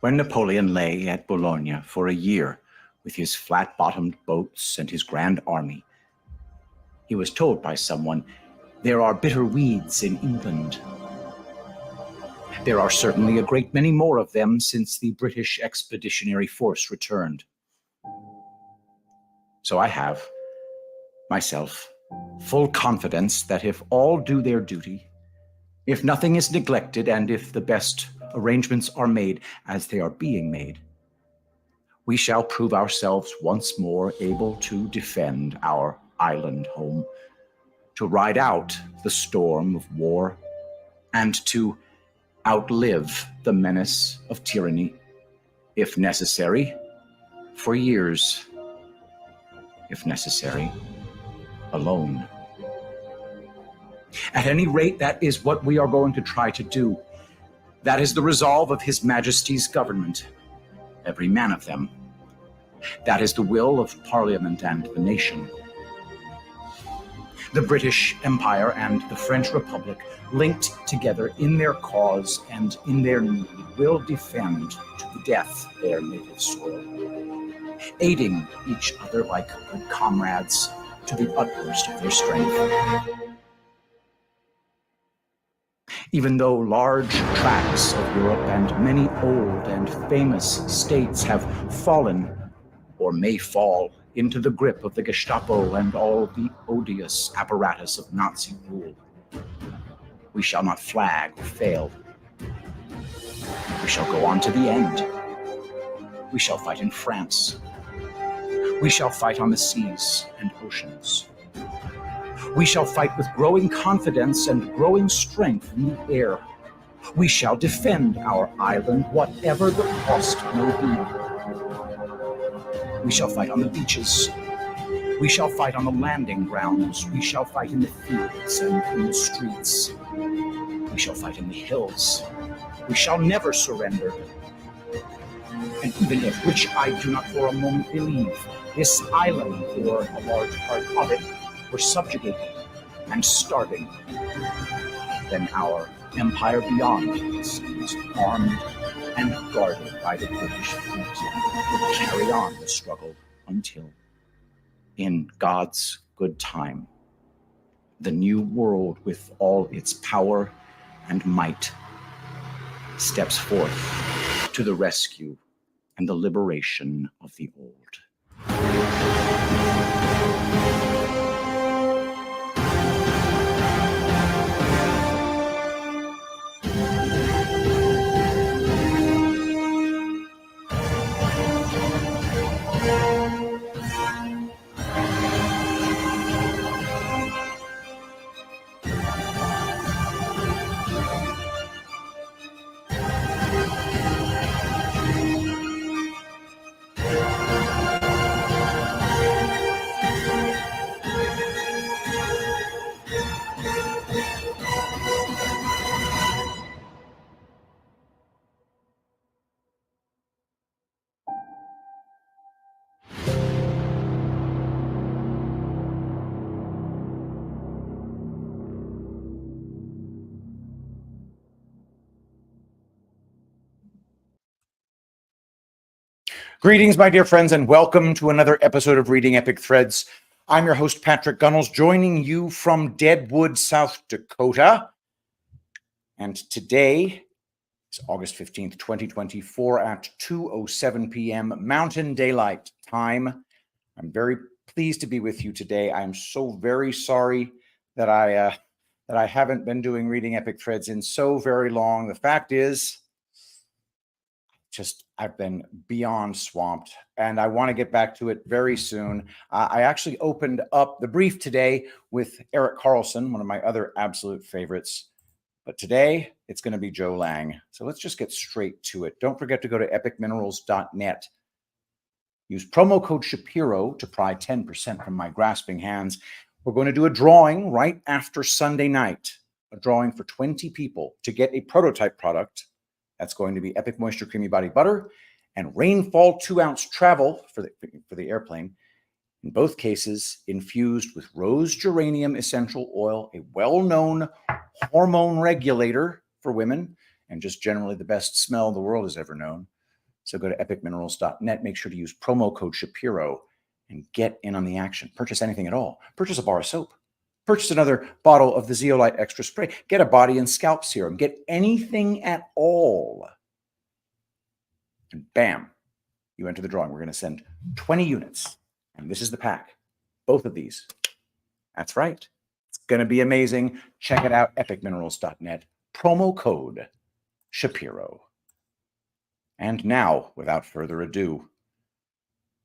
When Napoleon lay at Boulogne for a year with his flat-bottomed boats and his grand army, he was told by someone, "There are bitter weeds in England." There are certainly a great many more of them since the British Expeditionary Force returned. So I have, myself, full confidence that if all do their duty, if nothing is neglected, and if the best arrangements are made as they are being made, we shall prove ourselves once more able to defend our island home, to ride out the storm of war, and to outlive the menace of tyranny, if necessary, for years, if necessary, alone. At any rate, that is what we are going to try to do. That is the resolve of His Majesty's government, every man of them. That is the will of Parliament and the nation. The British Empire and the French Republic, linked together in their cause and in their need, will defend to the death their native soil, aiding each other like good comrades to the utmost of their strength. Even though large tracts of Europe and many old and famous states have fallen, or may fall, into the grip of the Gestapo and all the odious apparatus of Nazi rule, we shall not flag or fail. We shall go on to the end. We shall fight in France. We shall fight on the seas and oceans. We shall fight with growing confidence and growing strength in the air. We shall defend our island, whatever the cost may be. We shall fight on the beaches. We shall fight on the landing grounds. We shall fight in the fields and in the streets. We shall fight in the hills. We shall never surrender. And even if, which I do not for a moment believe, this island, or a large part of it, were subjugated and starving, then our empire beyond is armed and guarded by the British fleet, will carry on the struggle until, in God's good time, the new world with all its power and might steps forth to the rescue and the liberation of the old. Greetings, my dear friends, and welcome to another episode of Reading Epic Threads. I'm your host, Patrick Gunnels, joining you from Deadwood, South Dakota. And today is August 15th, 2024 at 2:07 p.m. Mountain Daylight Time. I'm very pleased to be with you today. I'm so very sorry that I haven't been doing Reading Epic Threads in so very long. The fact is, I've been beyond swamped, and I want to get back to it very soon. I actually opened up the brief today with Erik Carlson, one of my other absolute favorites. But today, it's going to be Joe Lange. So let's just get straight to it. Don't forget to go to epicminerals.net. Use promo code Shapiro to pry 10% from my grasping hands. We're going to do a drawing right after Sunday night, a drawing for 20 people to get a prototype product. That's going to be Epic Moisture Creamy Body Butter and Rainfall 2-ounce Travel for the airplane. In both cases, infused with rose geranium essential oil, a well-known hormone regulator for women, and just generally the best smell the world has ever known. So go to epicminerals.net, make sure to use promo code Shapiro and get in on the action. Purchase anything at all. Purchase a bar of soap. Purchase another bottle of the Zeolite Extra Spray. Get a body and scalp serum. Get anything at all. And bam, you enter the drawing. We're going to send 20 units. And this is the pack. Both of these. That's right. It's going to be amazing. Check it out, epicminerals.net. Promo code Shapiro. And now, without further ado,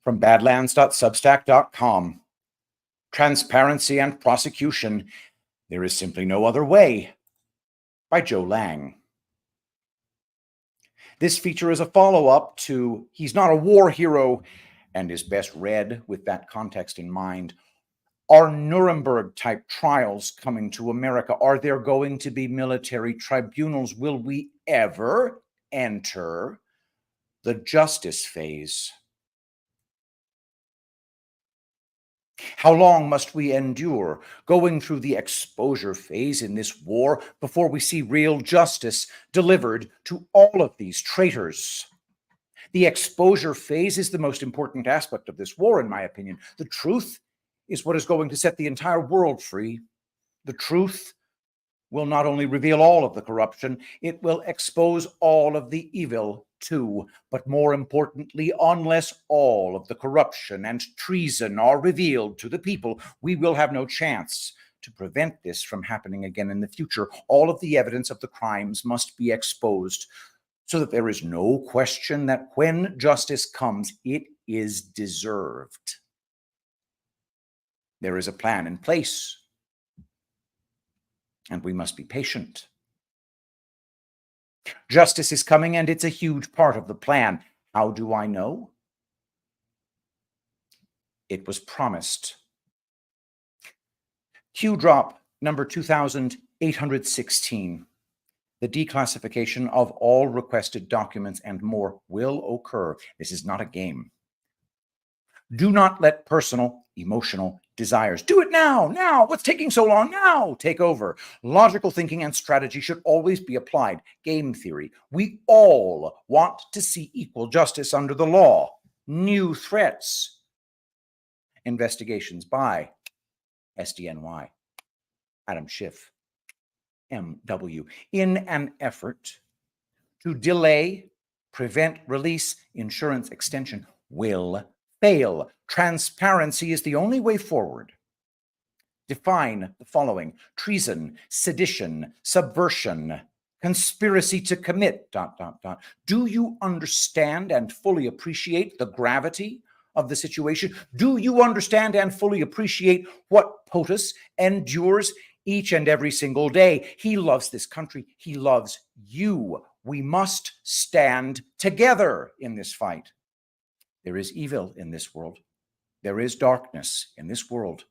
from badlands.substack.com, Transparency and Prosecution, There is Simply No Other Way, by Joe Lange. This feature is a follow-up to He's Not a War Hero and is best read with that context in mind. Are Nuremberg-type trials coming to America? Are there going to be military tribunals? Will we ever enter the justice phase? How long must we endure going through the exposure phase in this war before we see real justice delivered to all of these traitors? The exposure phase is the most important aspect of this war, in my opinion. The truth is what is going to set the entire world free. The truth will not only reveal all of the corruption, it will expose all of the evil too. But more importantly, unless all of the corruption and treason are revealed to the people, we will have no chance to prevent this from happening again in the future. All of the evidence of the crimes must be exposed so that there is no question that when justice comes, it is deserved. There is a plan in place, and we must be patient. Justice is coming, and it's a huge part of the plan. How do I know? It was promised. Q drop number 2816. The declassification of all requested documents and more will occur. This is not a game. Do not let personal, emotional desires. Do it now, now. What's taking so long? Now, take over. Logical thinking and strategy should always be applied. Game theory. We all want to see equal justice under the law. New threats. Investigations by SDNY, Adam Schiff, MW, in an effort to delay, prevent, release, insurance extension will fail. Transparency is the only way forward. Define the following: treason, sedition, subversion, conspiracy to commit, ... Do you understand and fully appreciate the gravity of the situation? Do you understand and fully appreciate what POTUS endures each and every single day? He loves this country. He loves you. We must stand together in this fight. There is evil in this world. There is darkness in this world.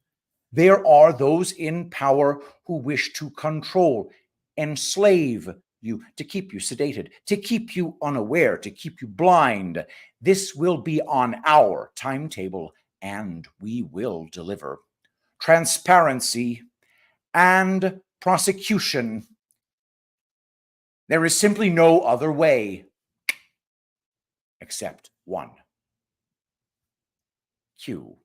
There are those in power who wish to control, enslave you, to keep you sedated, to keep you unaware, to keep you blind. This will be on our timetable, and we will deliver. Transparency and prosecution. There is simply no other way except one. Q.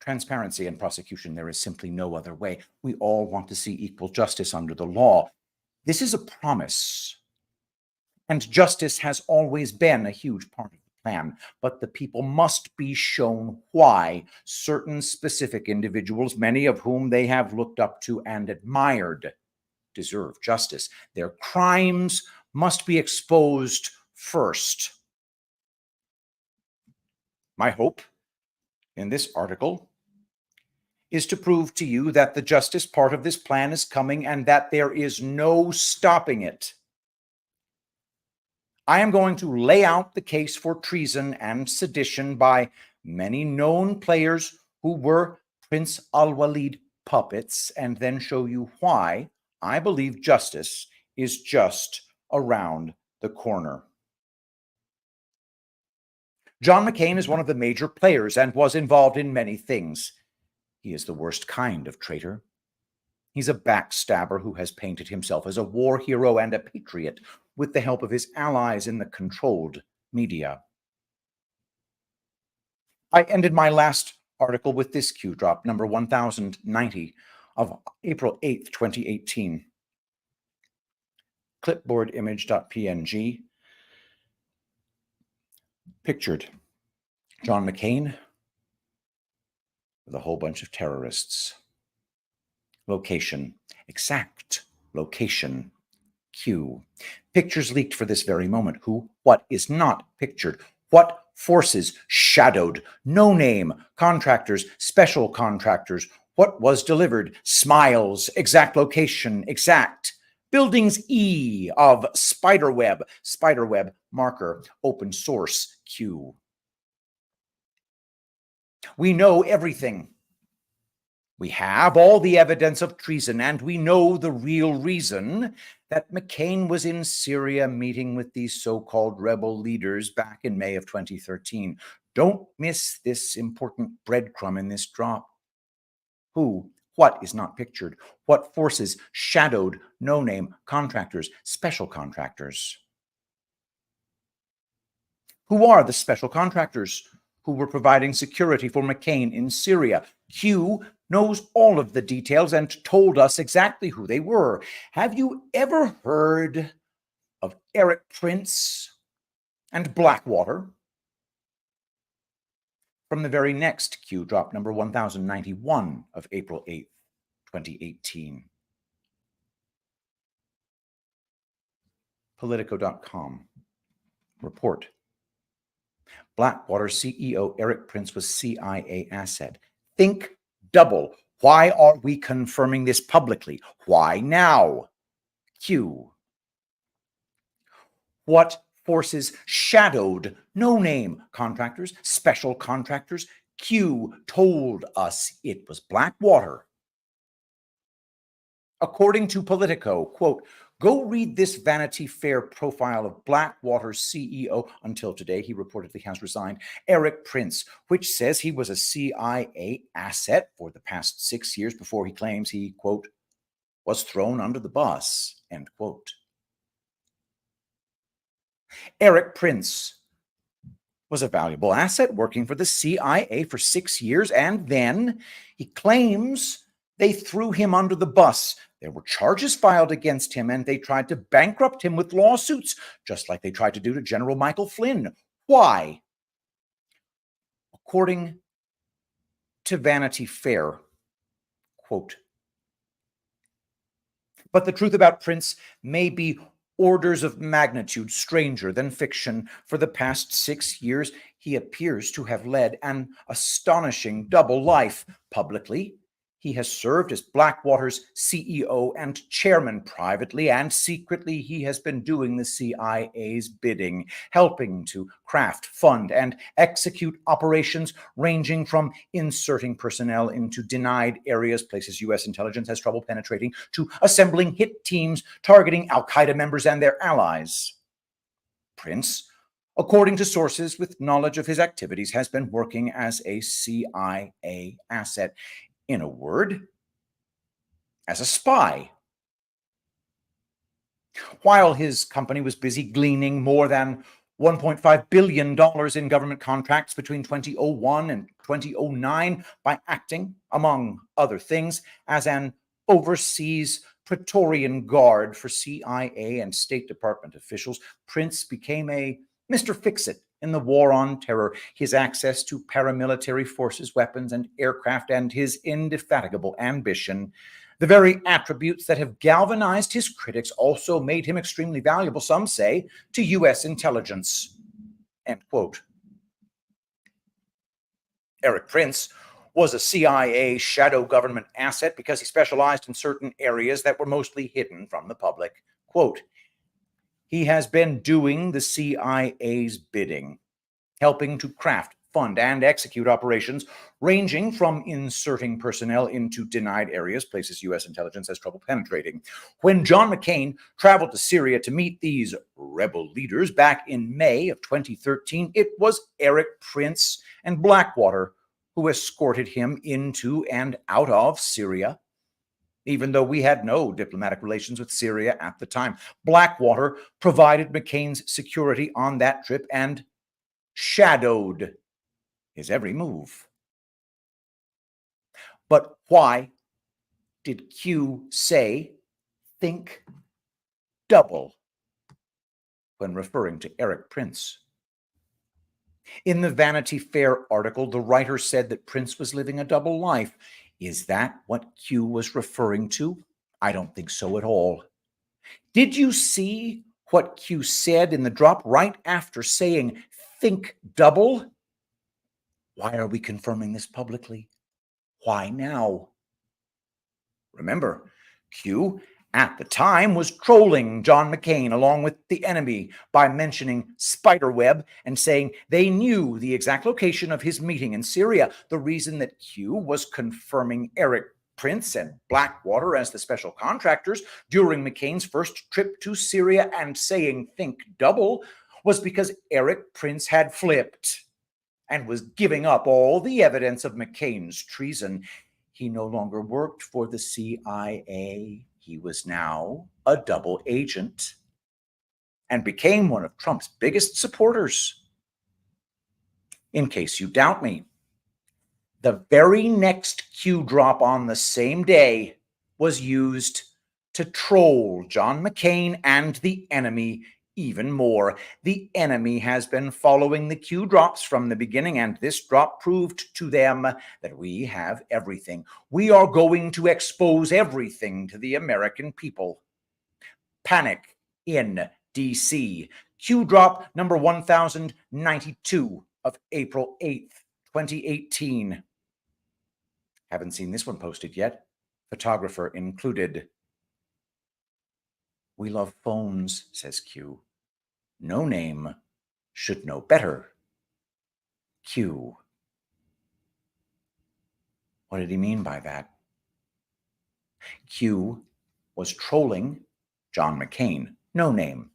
Transparency and prosecution. There is simply no other way. We all want to see equal justice under the law. This is a promise, and justice has always been a huge part of the plan, but the people must be shown why certain specific individuals, many of whom they have looked up to and admired, deserve justice. Their crimes must be exposed first. My hope in this article is to prove to you that the justice part of this plan is coming and that there is no stopping it. I am going to lay out the case for treason and sedition by many known players who were Prince Al-Walid puppets, and then show you why I believe justice is just around the corner. John McCain is one of the major players and was involved in many things. He is the worst kind of traitor. He's a backstabber who has painted himself as a war hero and a patriot. with the help of his allies in the controlled media. I ended my last article with this Q drop, number 1090 of April 8th, 2018. Clipboard image.png. Pictured John McCain with a whole bunch of terrorists. Location, exact location, Q. Pictures leaked for this very moment. Who, what is not pictured? What forces shadowed? No name, contractors, special contractors. What was delivered? Smiles, exact location, exact. Buildings E of spiderweb, spiderweb marker, open source, Q. We know everything. We have all the evidence of treason, and we know the real reason that McCain was in Syria meeting with these so-called rebel leaders back in May of 2013. Don't miss this important breadcrumb in this drop. Who, what is not pictured? What forces shadowed no-name contractors, special contractors? Who are the special contractors who were providing security for McCain in Syria? Q knows all of the details and told us exactly who they were. Have you ever heard of Eric Prince and Blackwater? From the very next Q drop, number 1091 of April 8th, 2018. Politico.com. Report. Blackwater CEO Eric Prince was CIA asset. Think double. Why are we confirming this publicly? Why now? Q. What forces shadowed no-name contractors, special contractors? Q told us it was Blackwater. According to Politico, quote, go read this Vanity Fair profile of Blackwater's CEO, until today he reportedly has resigned, Eric Prince, which says he was a CIA asset for the past 6 years before he claims he, quote, was thrown under the bus, end quote. Eric Prince was a valuable asset working for the CIA for 6 years, and then he claims they threw him under the bus. There were charges filed against him, and they tried to bankrupt him with lawsuits, just like they tried to do to General Michael Flynn. Why? According to Vanity Fair, quote, but the truth about Prince may be orders of magnitude stranger than fiction. For the past 6 years, he appears to have led an astonishing double life. Publicly, he has served as Blackwater's CEO and chairman. Privately and secretly, he has been doing the CIA's bidding, helping to craft, fund, and execute operations ranging from inserting personnel into denied areas, places U.S. intelligence has trouble penetrating, to assembling hit teams targeting al-Qaeda members and their allies. Prince, according to sources with knowledge of his activities, has been working as a CIA asset. In a word, as a spy. While his company was busy gleaning more than $1.5 billion in government contracts between 2001 and 2009 by acting, among other things, as an overseas Praetorian Guard for CIA and State Department officials, Prince became a Mr. Fix-It in the war on terror. His access to paramilitary forces, weapons, and aircraft, and his indefatigable ambition, the very attributes that have galvanized his critics, also made him extremely valuable, some say, to U.S. intelligence. End quote. Eric Prince was a CIA shadow government asset because he specialized in certain areas that were mostly hidden from the public. Quote, he has been doing the CIA's bidding, helping to craft, fund, and execute operations ranging from inserting personnel into denied areas, places U.S. intelligence has trouble penetrating. When John McCain traveled to Syria to meet these rebel leaders back in May of 2013, it was Eric Prince and Blackwater who escorted him into and out of Syria. even though we had no diplomatic relations with Syria at the time. Blackwater provided McCain's security on that trip and shadowed his every move. But why did Q say, think double, when referring to Eric Prince? In the Vanity Fair article, the writer said that Prince was living a double life. Is that what Q was referring to? I don't think so at all. Did you see what Q said in the drop right after saying, think double? Why are we confirming this publicly? Why now? Remember, Q at the time was trolling John McCain along with the enemy by mentioning spiderweb and saying they knew the exact location of his meeting in Syria. The reason that Q was confirming Eric Prince and Blackwater as the special contractors during McCain's first trip to Syria and saying think double was because Eric Prince had flipped and was giving up all the evidence of McCain's treason. He no longer worked for the CIA. He was now a double agent and became one of Trump's biggest supporters. In case you doubt me, the very next Q drop on the same day was used to troll John McCain and the enemy even more. The enemy has been following the Q drops from the beginning, and this drop proved to them that we have everything. We are going to expose everything to the American people. Panic in D.C. Q drop number 1092 of April 8th, 2018. Haven't seen this one posted yet. Photographer included. We love phones, says Q. No name should know better. Q. What did he mean by that? Q was trolling John McCain. No name.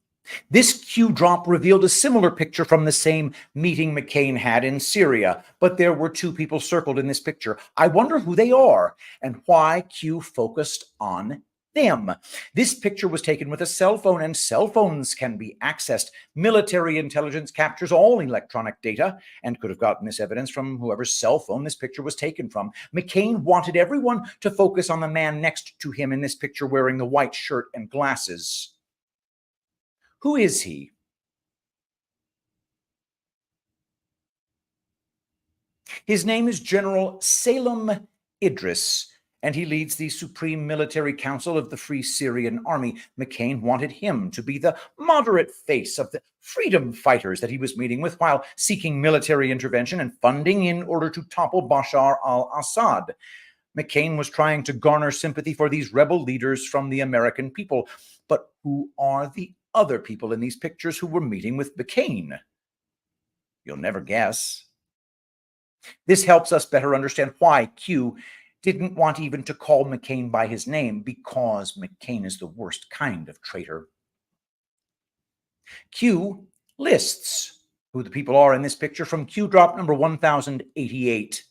This Q drop revealed a similar picture from the same meeting McCain had in Syria, but there were two people circled in this picture. I wonder who they are and why Q focused on them. This picture was taken with a cell phone, and cell phones can be accessed. Military intelligence captures all electronic data and could have gotten this evidence from whoever's cell phone this picture was taken from. McCain wanted everyone to focus on the man next to him in this picture wearing the white shirt and glasses. Who is he? His name is General Salem Idris, and he leads the Supreme Military Council of the Free Syrian Army. McCain wanted him to be the moderate face of the freedom fighters that he was meeting with while seeking military intervention and funding in order to topple Bashar al-Assad. McCain was trying to garner sympathy for these rebel leaders from the American people. But who are the other people in these pictures who were meeting with McCain? You'll never guess. This helps us better understand why Q didn't want even to call McCain by his name, because McCain is the worst kind of traitor. Q lists who the people are in this picture from Q drop number 1088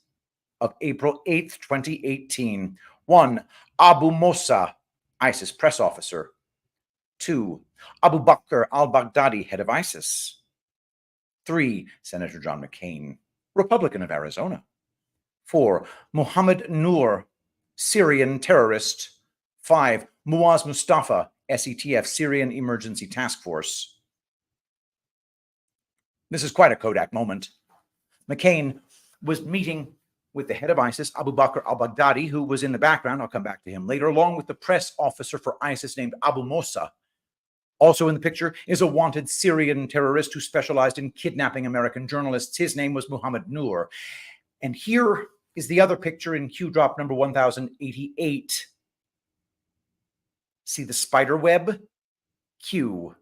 of April 8th, 2018. 1. Abu Mossa, ISIS press officer. 2. Abu Bakr al-Baghdadi, head of ISIS. 3. Senator John McCain, Republican of Arizona. 4. Muhammad Noor, Syrian terrorist. 5. Muaz Mustafa, SETF, Syrian Emergency Task Force. This is quite a Kodak moment. McCain was meeting with the head of ISIS, Abu Bakr al-Baghdadi, who was in the background. I'll come back to him later, along with the press officer for ISIS named Abu Mossa. Also in the picture is a wanted Syrian terrorist who specialized in kidnapping American journalists. His name was Muhammad Noor. And here is the other picture in Q drop number 1088. See the spider web? Q.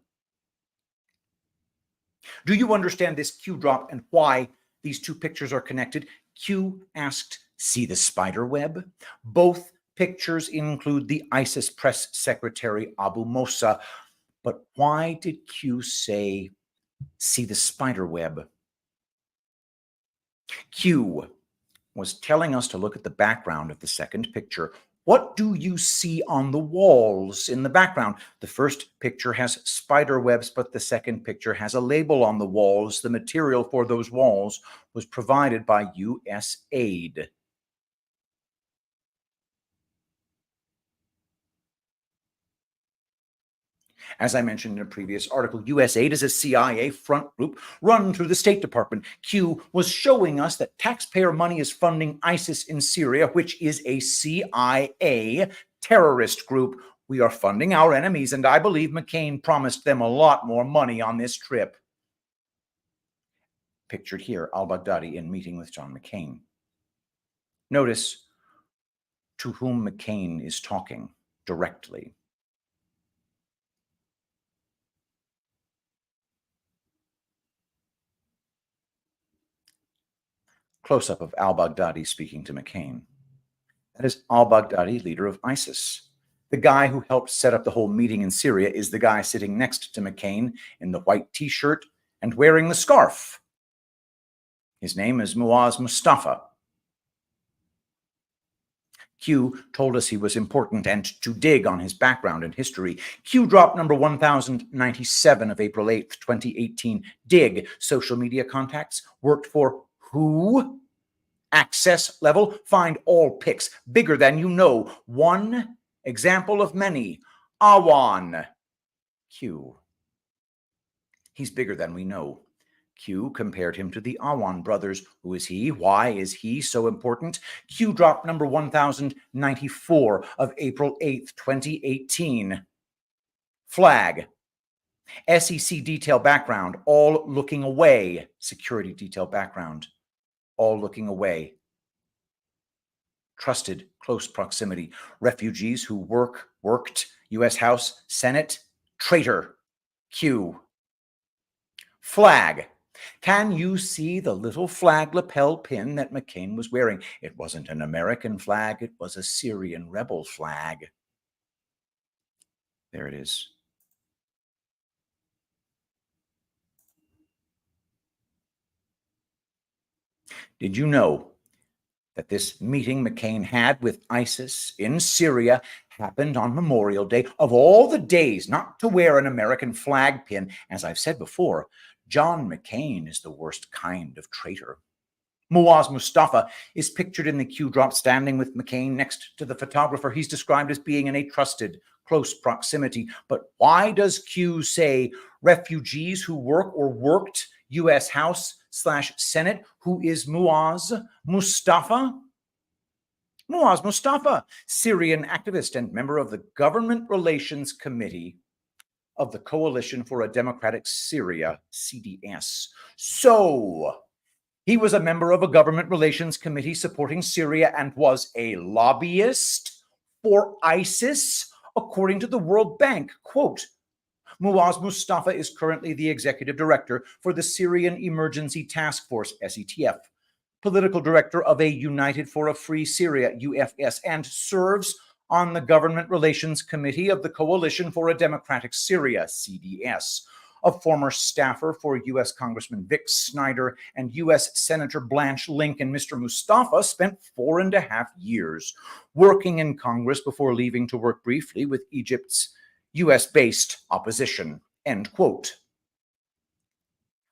Do you understand this Q drop and why these two pictures are connected? Q asked, see the spider web? Both pictures include the ISIS press secretary, Abu Mossa. But why did Q say, see the spider web? Q was telling us to look at the background of the second picture. What do you see on the walls in the background? The first picture has spider webs, but the second picture has a label on the walls. The material for those walls was provided by U.S. aid. As I mentioned in a previous article, U.S. aid is a CIA front group run through the State Department. Q was showing us that taxpayer money is funding ISIS in Syria, which is a CIA terrorist group. We are funding our enemies, and I believe McCain promised them a lot more money on this trip. Pictured here, al-Baghdadi in meeting with John McCain. Notice to whom McCain is talking directly. Close-up of al-Baghdadi speaking to McCain. That is al-Baghdadi, leader of ISIS. The guy who helped set up the whole meeting in Syria is the guy sitting next to McCain in the white t-shirt and wearing the scarf. His name is Muaz Mustafa. Q told us he was important and to dig on his background and history. Q drop number 1097 of April 8th, 2018. Dig, social media contacts, worked for who? Access level, find all pics, bigger than you know. One example of many. Awan. Q. He's bigger than we know. Q compared him to the Awan brothers. Who is he? Why is he so important? Q drop number 1094 of April 8th, 2018. Flag. SEC detail background, all looking away. Security detail background, all looking away. Trusted, close proximity. Refugees who worked, U.S. House, Senate, traitor. Q. Flag. Can you see the little flag lapel pin that McCain was wearing? It wasn't an American flag, it was a Syrian rebel flag. There it is. Did you know that this meeting McCain had with ISIS in Syria happened on Memorial Day? Of all the days not to wear an American flag pin, as I've said before, John McCain is the worst kind of traitor. Muaz Mustafa is pictured in the Q drop standing with McCain next to the photographer. He's described as being in a trusted, close proximity. But why does Q say refugees who work or worked U.S. House/Senate? Who is Muaz Mustafa? Muaz Mustafa, Syrian activist and member of the Government Relations Committee of the Coalition for a Democratic Syria, CDS. So, he was a member of a government relations committee supporting Syria and was a lobbyist for ISIS, according to the World Bank. Quote, Muaz Mustafa is currently the executive director for the Syrian Emergency Task Force, SETF, political director of a United for a Free Syria, UFS, and serves on the Government Relations Committee of the Coalition for a Democratic Syria, CDS, a former staffer for U.S. Congressman Vic Snyder and U.S. Senator Blanche Lincoln. Mr. Mustafa spent 4.5 years working in Congress before leaving to work briefly with Egypt's U.S.-based opposition, end quote.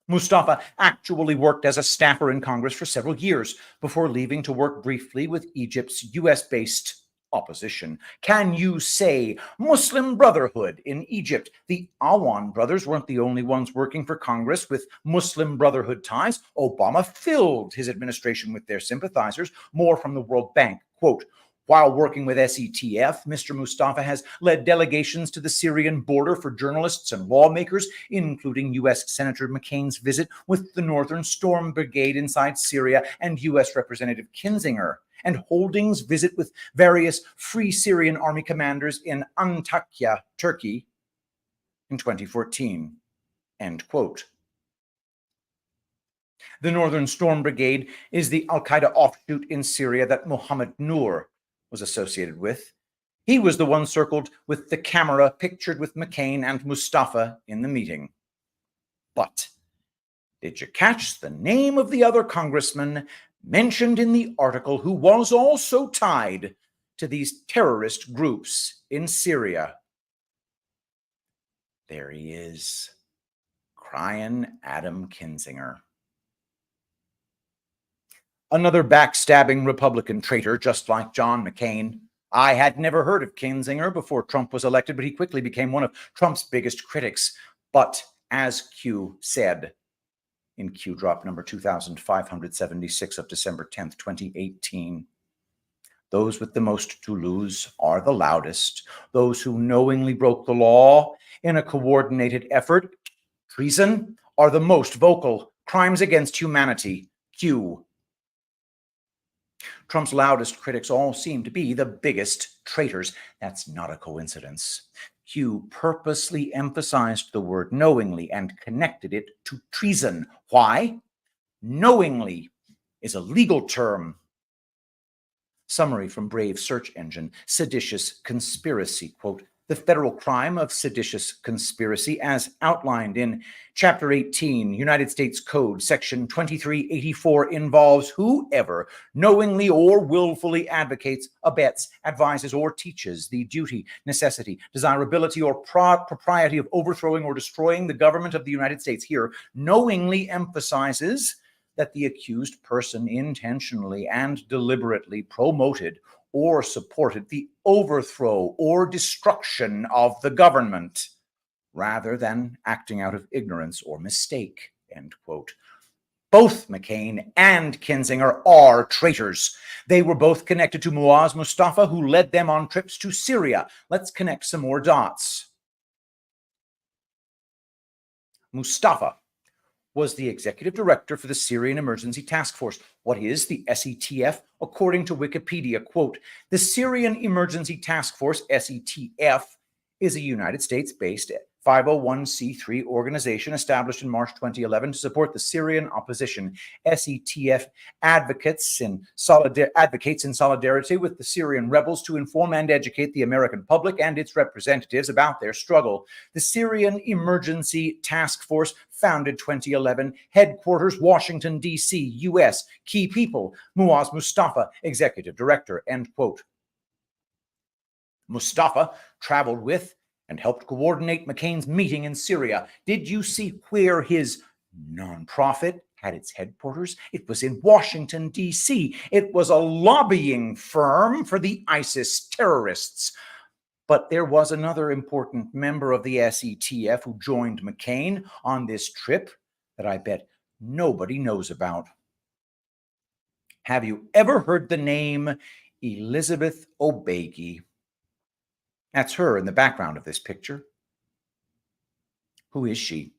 Mustafa actually worked as a staffer in Congress for several years before leaving to work briefly with Egypt's U.S.-based opposition. Can you say Muslim Brotherhood in Egypt? The Awan brothers weren't the only ones working for Congress with Muslim Brotherhood ties. Obama filled his administration with their sympathizers. More from the World Bank. Quote, while working with SETF, Mr. Mustafa has led delegations to the Syrian border for journalists and lawmakers, including U.S. Senator McCain's visit with the Northern Storm Brigade inside Syria and U.S. Representative Kinzinger, and Holdings' visit with various Free Syrian Army commanders in Antakya, Turkey, in 2014, end quote. The Northern Storm Brigade is the al-Qaeda offshoot in Syria that Mohammed Noor was associated with. He was the one circled with the camera pictured with McCain and Mustafa in the meeting. But did you catch the name of the other congressman mentioned in the article who was also tied to these terrorist groups in Syria. There he is, crying Adam Kinzinger. Another backstabbing Republican traitor, just like John McCain. I had never heard of Kinzinger before Trump was elected, but he quickly became one of Trump's biggest critics. But as Q said in Q drop number 2576 of December 10th, 2018, those with the most to lose are the loudest. Those who knowingly broke the law in a coordinated effort, treason, are the most vocal. Crimes against humanity, Q. Trump's loudest critics all seem to be the biggest traitors. That's not a coincidence. Q purposely emphasized the word knowingly and connected it to treason. Why? Knowingly is a legal term. Summary from Brave search engine: seditious conspiracy. Quote, the federal crime of seditious conspiracy, as outlined in Chapter 18, United States Code, Section 2384, involves whoever knowingly or willfully advocates, abets, advises, or teaches the duty, necessity, desirability, or propriety of overthrowing or destroying the government of the United States. Here, knowingly emphasizes that the accused person intentionally and deliberately promoted or supported the overthrow or destruction of the government, rather than acting out of ignorance or mistake, end quote. Both McCain and Kinzinger are traitors. They were both connected to Muaz Mustafa, who led them on trips to Syria. Let's connect some more dots. Mustafa was the executive director for the Syrian Emergency Task Force. What is the SETF? According to Wikipedia, quote, the Syrian Emergency Task Force, SETF, is a United States-based 501c3 organization established in March 2011 to support the Syrian opposition. SETF advocates in solidarity with the Syrian rebels to inform and educate the American public and its representatives about their struggle. The Syrian Emergency Task Force, founded 2011, headquarters Washington, D.C., U.S., key people, Muaz Mustafa, executive director, end quote. Mustafa traveled with and helped coordinate McCain's meeting in Syria. Did you see where his nonprofit had its headquarters? It was in Washington, D.C. It was a lobbying firm for the ISIS terrorists. But there was another important member of the SETF who joined McCain on this trip that I bet nobody knows about. Have you ever heard the name Elizabeth Obagi? That's her in the background of this picture. Who is she?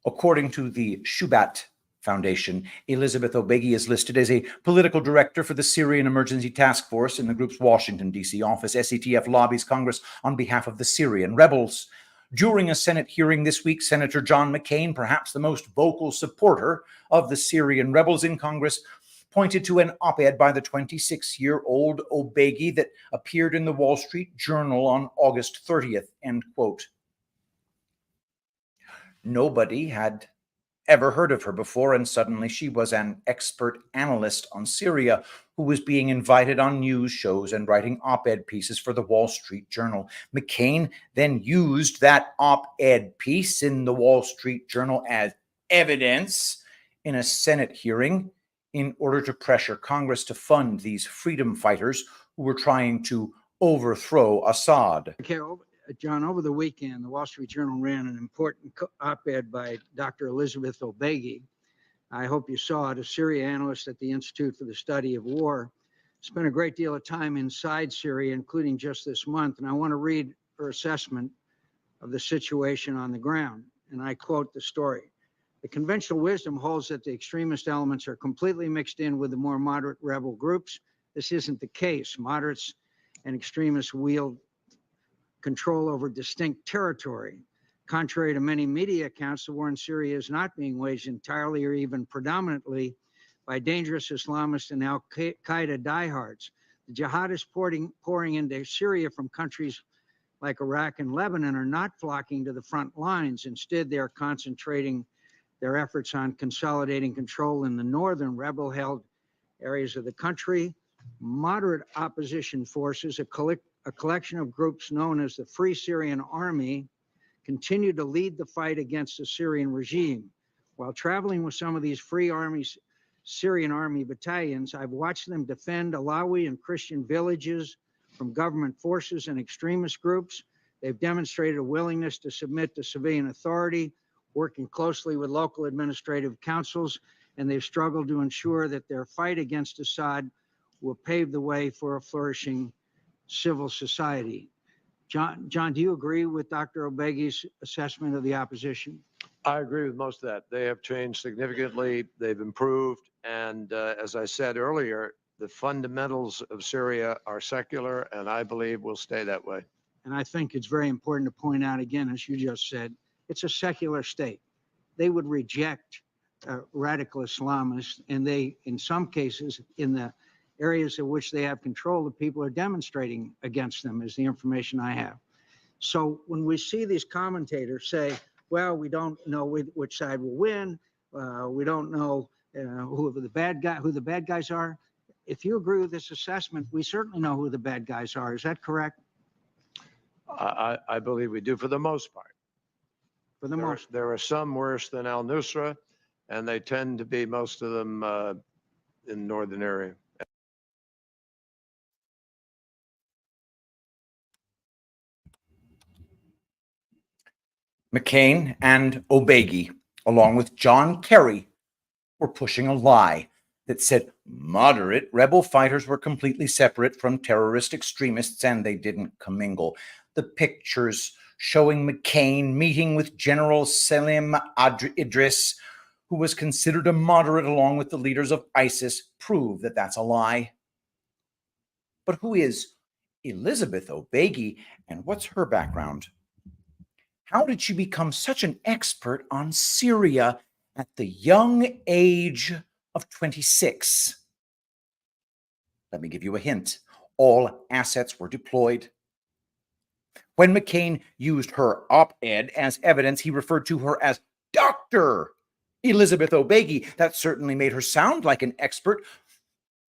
According to the Shubat Foundation, Elizabeth Obagi is listed as a political director for the Syrian Emergency Task Force in the group's Washington, D.C. office. SETF lobbies Congress on behalf of the Syrian rebels. During a Senate hearing this week, Senator John McCain, perhaps the most vocal supporter of the Syrian rebels in Congress, pointed to an op-ed by the 26-year-old Obagi that appeared in the Wall Street Journal on August 30th, end quote. Nobody had ever heard of her before, and suddenly she was an expert analyst on Syria who was being invited on news shows and writing op-ed pieces for the Wall Street Journal. McCain then used that op-ed piece in the Wall Street Journal as evidence in a Senate hearing in order to pressure Congress to fund these freedom fighters who were trying to overthrow Assad. Okay, John, over the weekend, the Wall Street Journal ran an important op-ed by Dr. Elizabeth Obagi. I hope you saw it. A Syria analyst at the Institute for the Study of War. Spent a great deal of time inside Syria, including just this month, and I want to read her assessment of the situation on the ground. And I quote the story. The conventional wisdom holds that the extremist elements are completely mixed in with the more moderate rebel groups. This isn't the case. Moderates and extremists wield control over distinct territory. Contrary to many media accounts, the war in Syria is not being waged entirely or even predominantly by dangerous Islamists and al-Qaeda diehards. The jihadists pouring into Syria from countries like Iraq and Lebanon are not flocking to the front lines. Instead, they are concentrating their efforts on consolidating control in the northern rebel-held areas of the country. Moderate opposition forces, a collection of groups known as the Free Syrian Army, continue to lead the fight against the Syrian regime. While traveling with some of these Syrian army battalions, I've watched them defend Alawi and Christian villages from government forces and extremist groups. They've demonstrated a willingness to submit to civilian authority, working closely with local administrative councils, and they've struggled to ensure that their fight against Assad will pave the way for a flourishing civil society. John, do you agree with Dr. Obeigi's assessment of the opposition? I agree with most of that. They have changed significantly. They've improved. And as I said earlier, the fundamentals of Syria are secular, and I believe will stay that way. And I think it's very important to point out again, as you just said, it's a secular state. They would reject radical Islamists, and they, in some cases, in the areas in which they have control, the people are demonstrating against them, is the information I have. So when we see these commentators say, well, we don't know which side will win, we don't know who the bad guys are. If you agree with this assessment, we certainly know who the bad guys are. Is that correct? I believe we do for the most part. For the most part. There are some worse than al-Nusra, and they tend to be, most of them, in the northern area. McCain and Obeigi, along with John Kerry, were pushing a lie that said moderate rebel fighters were completely separate from terrorist extremists and they didn't commingle. The pictures showing McCain meeting with General Selim Idris, who was considered a moderate along with the leaders of ISIS, prove that that's a lie. But who is Elizabeth Obeigi, and what's her background? How did she become such an expert on Syria at the young age of 26? Let me give you a hint. All assets were deployed. When McCain used her op-ed as evidence, he referred to her as Dr. Elizabeth Obeigi. That certainly made her sound like an expert.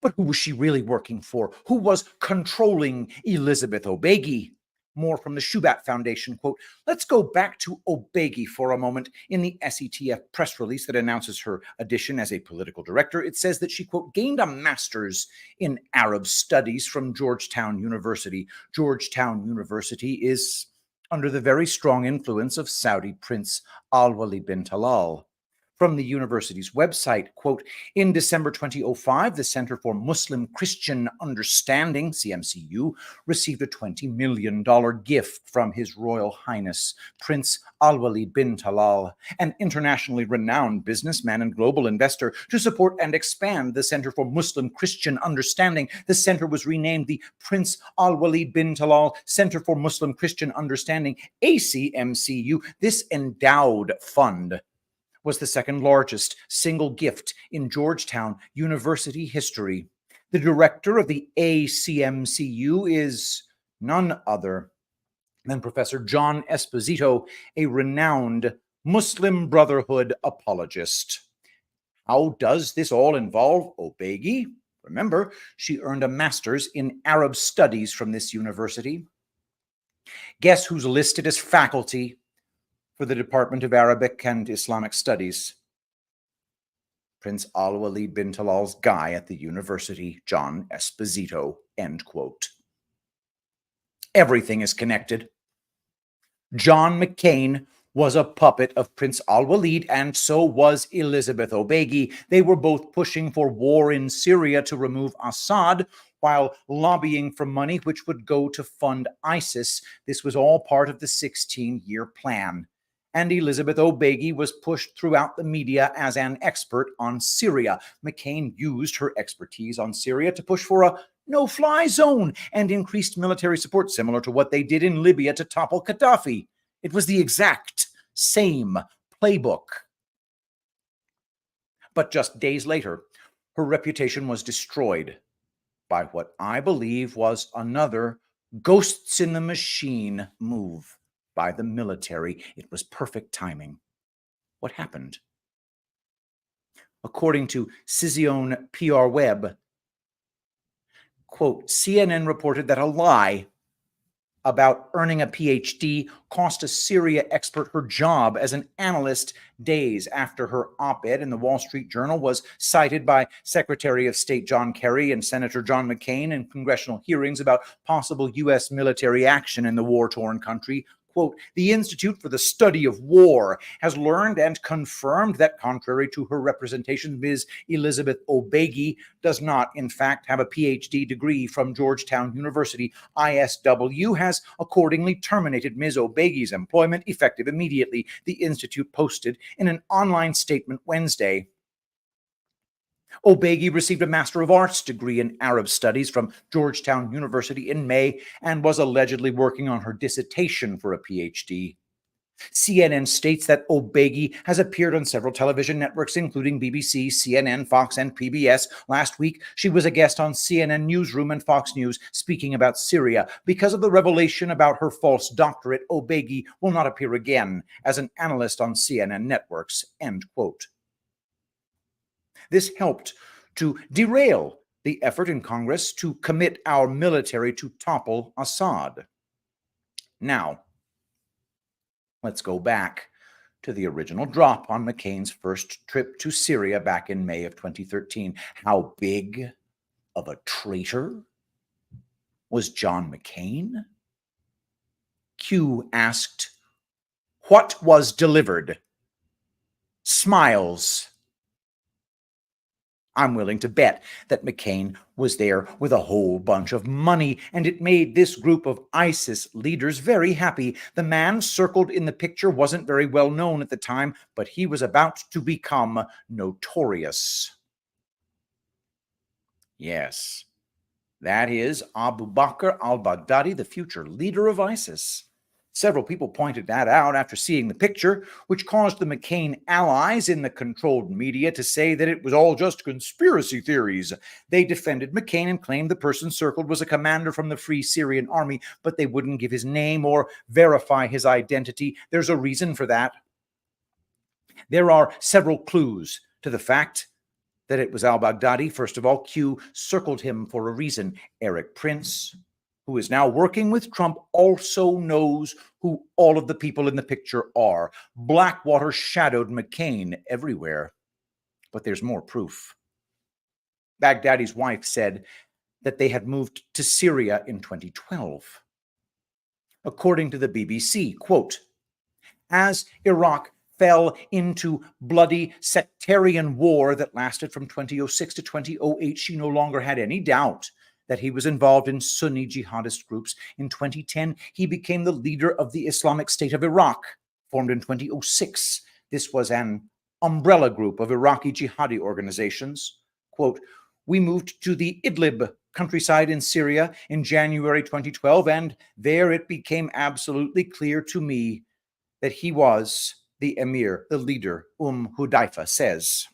But who was she really working for? Who was controlling Elizabeth Obeigi? More from the Shubat Foundation, quote, let's go back to Obeigi for a moment. In the SETF press release that announces her addition as a political director, it says that she, quote, gained a master's in Arab studies from Georgetown University. Georgetown University is under the very strong influence of Saudi Prince Al-Walid bin Talal. From the university's website, quote, in December 2005, the Center for Muslim Christian Understanding, CMCU, received a $20 million gift from His Royal Highness Prince Al-Walid bin Talal, an internationally renowned businessman and global investor, to support and expand the Center for Muslim Christian Understanding. The center was renamed the Prince Al-Walid bin Talal Center for Muslim Christian Understanding, ACMCU. This endowed fund was the second largest single gift in Georgetown University history. The director of the ACMCU is none other than Professor John Esposito, a renowned Muslim Brotherhood apologist. How does this all involve Obeigi? Remember, she earned a master's in Arab studies from this university. Guess who's listed as faculty for the Department of Arabic and Islamic Studies? Prince Al-Walid bin Talal's guy at the university, John Esposito, end quote. Everything is connected. John McCain was a puppet of Prince Al-Walid, and so was Elizabeth Obeigi. They were both pushing for war in Syria to remove Assad, while lobbying for money which would go to fund ISIS. This was all part of the 16-year plan. And Elizabeth Obeigi was pushed throughout the media as an expert on Syria. McCain used her expertise on Syria to push for a no-fly zone and increased military support, similar to what they did in Libya to topple Gaddafi. It was the exact same playbook. But just days later, her reputation was destroyed by what I believe was another ghosts in the machine move by the military. It was perfect timing. What happened? According to Cision PR Web, quote, CNN reported that a lie about earning a PhD cost a Syria expert her job as an analyst days after her op-ed in the Wall Street Journal was cited by Secretary of State John Kerry and Senator John McCain in congressional hearings about possible U.S. military action in the war-torn country. Quote, the Institute for the Study of War has learned and confirmed that, contrary to her representation, Ms. Elizabeth Obegi does not, in fact, have a PhD degree from Georgetown University. ISW has accordingly terminated Ms. Obegi's employment effective immediately, the Institute posted in an online statement Wednesday. Obegi received a Master of Arts degree in Arab Studies from Georgetown University in May and was allegedly working on her dissertation for a PhD. CNN states that Obegi has appeared on several television networks, including BBC, CNN, Fox, and PBS. Last week, she was a guest on CNN Newsroom and Fox News speaking about Syria. Because of the revelation about her false doctorate, Obegi will not appear again as an analyst on CNN networks, end quote. This helped to derail the effort in Congress to commit our military to topple Assad. Now, let's go back to the original drop on McCain's first trip to Syria back in May of 2013. How big of a traitor was John McCain? Q asked, what was delivered? Smiles. I'm willing to bet that McCain was there with a whole bunch of money, and it made this group of ISIS leaders very happy. The man circled in the picture wasn't very well known at the time, but he was about to become notorious. Yes, that is Abu Bakr al-Baghdadi, the future leader of ISIS. Several people pointed that out after seeing the picture, which caused the McCain allies in the controlled media to say that it was all just conspiracy theories. They defended McCain and claimed the person circled was a commander from the Free Syrian Army, but they wouldn't give his name or verify his identity. There's a reason for that. There are several clues to the fact that it was al-Baghdadi. First of all, Q circled him for a reason. Eric Prince, who is now working with Trump, also knows who all of the people in the picture are. Blackwater shadowed McCain everywhere. But there's more proof. Baghdadi's wife said that they had moved to Syria in 2012. According to the BBC, quote, as Iraq fell into bloody sectarian war that lasted from 2006 to 2008, she no longer had any doubt that he was involved in Sunni jihadist groups. In 2010, he became the leader of the Islamic State of Iraq, formed in 2006. This was an umbrella group of Iraqi jihadi organizations. Quote, we moved to the Idlib countryside in Syria in January 2012, and there it became absolutely clear to me that he was the emir, the leader, Hudayfa says.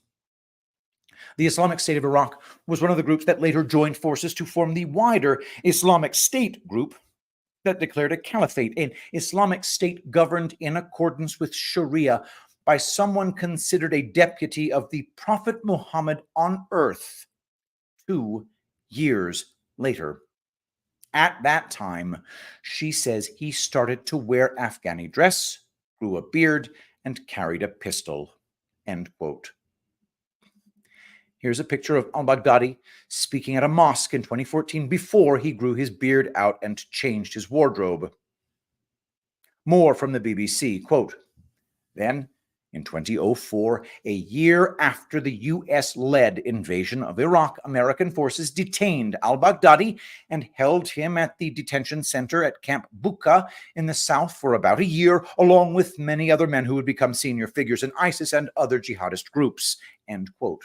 The Islamic State of Iraq was one of the groups that later joined forces to form the wider Islamic State group that declared a caliphate, an Islamic State governed in accordance with Sharia by someone considered a deputy of the Prophet Muhammad on earth 2 years later. At that time, she says he started to wear Afghani dress, grew a beard, and carried a pistol, end quote. Here's a picture of al-Baghdadi speaking at a mosque in 2014 before he grew his beard out and changed his wardrobe. More from the BBC, quote, then in 2004, a year after the U.S.-led invasion of Iraq, American forces detained al-Baghdadi and held him at the detention center at Camp Bucca in the south for about a year, along with many other men who would become senior figures in ISIS and other jihadist groups, end quote.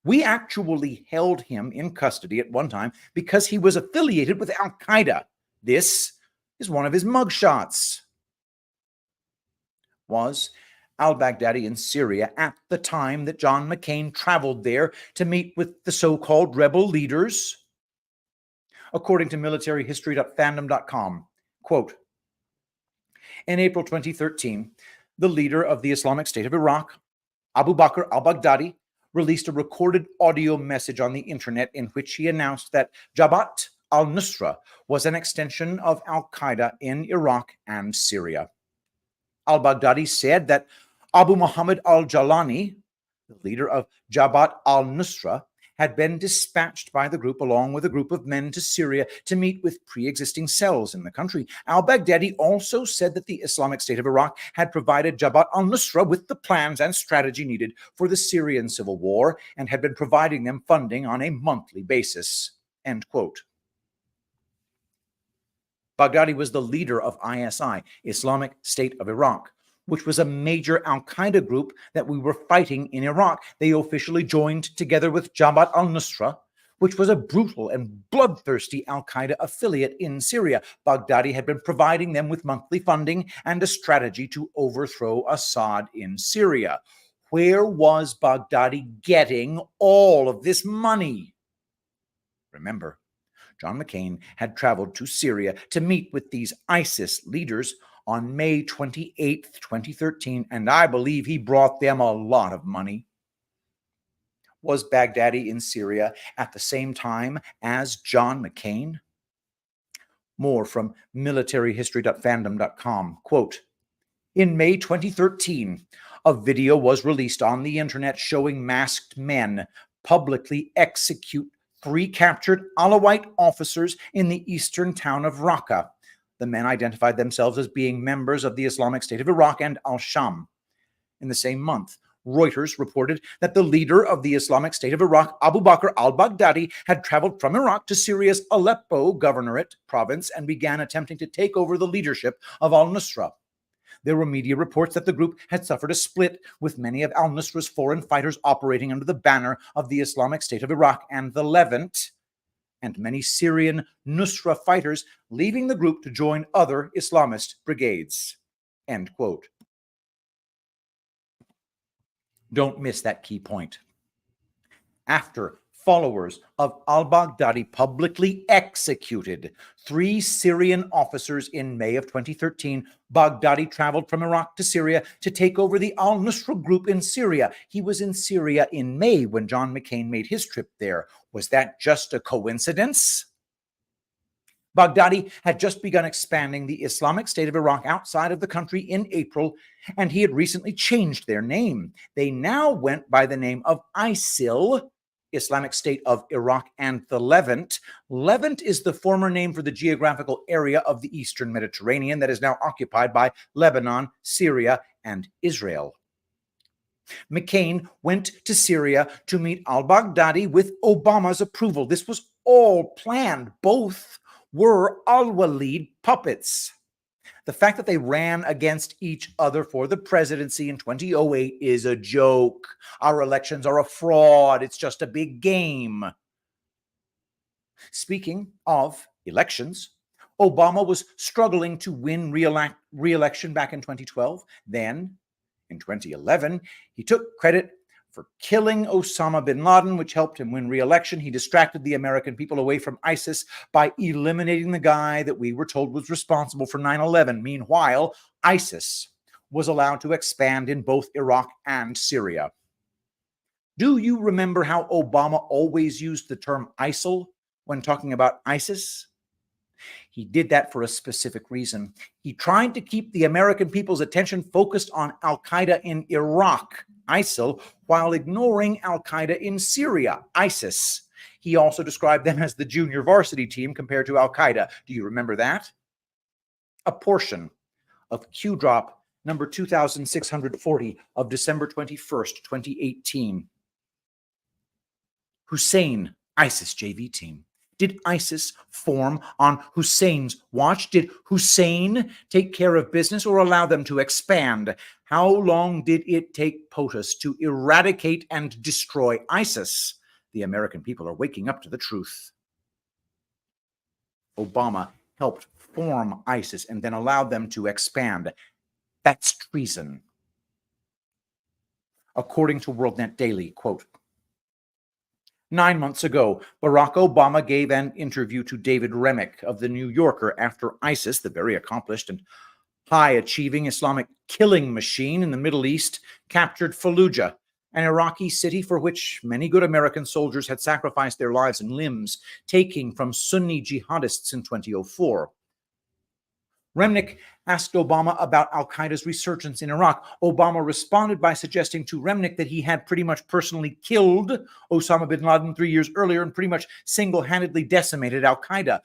We actually held him in custody at one time because he was affiliated with al-Qaeda. This is one of his mugshots. Was al-Baghdadi in Syria at the time that John McCain traveled there to meet with the so-called rebel leaders? According to militaryhistory.fandom.com, quote, in April 2013, the leader of the Islamic State of Iraq Abu Bakr al-Baghdadi released a recorded audio message on the internet in which he announced that Jabhat al-Nusra was an extension of al-Qaeda in Iraq and Syria. Al-Baghdadi said that Abu Muhammad al-Jalani, the leader of Jabhat al-Nusra, had been dispatched by the group along with a group of men to Syria to meet with pre-existing cells in the country. Al-Baghdadi also said that the Islamic State of Iraq had provided Jabhat al-Nusra with the plans and strategy needed for the Syrian civil war and had been providing them funding on a monthly basis. End quote. Baghdadi was the leader of ISI, Islamic State of Iraq, which was a major al-Qaeda group that we were fighting in Iraq. They officially joined together with Jabhat al-Nusra, which was a brutal and bloodthirsty al-Qaeda affiliate in Syria. Baghdadi had been providing them with monthly funding and a strategy to overthrow Assad in Syria. Where was Baghdadi getting all of this money? Remember, John McCain had traveled to Syria to meet with these ISIS leaders on May 28, 2013, and I believe he brought them a lot of money. Was Baghdadi in Syria at the same time as John McCain? More from militaryhistory.fandom.com. Quote, in May 2013, a video was released on the internet showing masked men publicly execute 3 captured Alawite officers in the eastern town of Raqqa. The men identified themselves as being members of the Islamic State of Iraq and al-Sham. In the same month, Reuters reported that the leader of the Islamic State of Iraq, Abu Bakr al-Baghdadi, had traveled from Iraq to Syria's Aleppo governorate province and began attempting to take over the leadership of al-Nusra. There were media reports that the group had suffered a split, with many of al-Nusra's foreign fighters operating under the banner of the Islamic State of Iraq and the Levant, and many Syrian Nusra fighters leaving the group to join other Islamist brigades. End quote. Don't miss that key point. After followers of al-Baghdadi publicly executed 3 Syrian officers in May of 2013, Baghdadi traveled from Iraq to Syria to take over the al-Nusra group in Syria. He was in Syria in May when John McCain made his trip there. Was that just a coincidence? Baghdadi had just begun expanding the Islamic State of Iraq outside of the country in April, and he had recently changed their name. They now went by the name of ISIL, Islamic State of Iraq and the Levant. Levant is the former name for the geographical area of the Eastern Mediterranean that is now occupied by Lebanon, Syria, and Israel. McCain went to Syria to meet al-Baghdadi with Obama's approval. This was all planned. Both were al-Walid puppets. The fact that they ran against each other for the presidency in 2008 is a joke. Our elections are a fraud. It's just a big game. Speaking of elections, Obama was struggling to win re-election back in 2012. Then, in 2011, he took credit for killing Osama bin Laden, which helped him win re-election. He distracted the American people away from ISIS by eliminating the guy that we were told was responsible for 9/11. Meanwhile, ISIS was allowed to expand in both Iraq and Syria. Do you remember how Obama always used the term ISIL when talking about ISIS? He did that for a specific reason. He tried to keep the American people's attention focused on al-Qaeda in Iraq, ISIL, while ignoring al-Qaeda in Syria, ISIS. He also described them as the junior varsity team compared to al-Qaeda. Do you remember that? A portion of Q drop number 2640 of December 21st, 2018. Hussein, ISIS JV team. Did ISIS form on Hussein's watch? Did Hussein take care of business or allow them to expand? How long did it take POTUS to eradicate and destroy ISIS? The American people are waking up to the truth. Obama helped form ISIS and then allowed them to expand. That's treason. According to WorldNet Daily, quote, 9 months ago, Barack Obama gave an interview to David Remick of The New Yorker after ISIS, the very accomplished and high-achieving Islamic killing machine in the Middle East, captured Fallujah, an Iraqi city for which many good American soldiers had sacrificed their lives and limbs, taking from Sunni jihadists in 2004. Remnick asked Obama about al-Qaeda's resurgence in Iraq. Obama responded by suggesting to Remnick that he had pretty much personally killed Osama bin Laden 3 years earlier and pretty much single-handedly decimated al-Qaeda.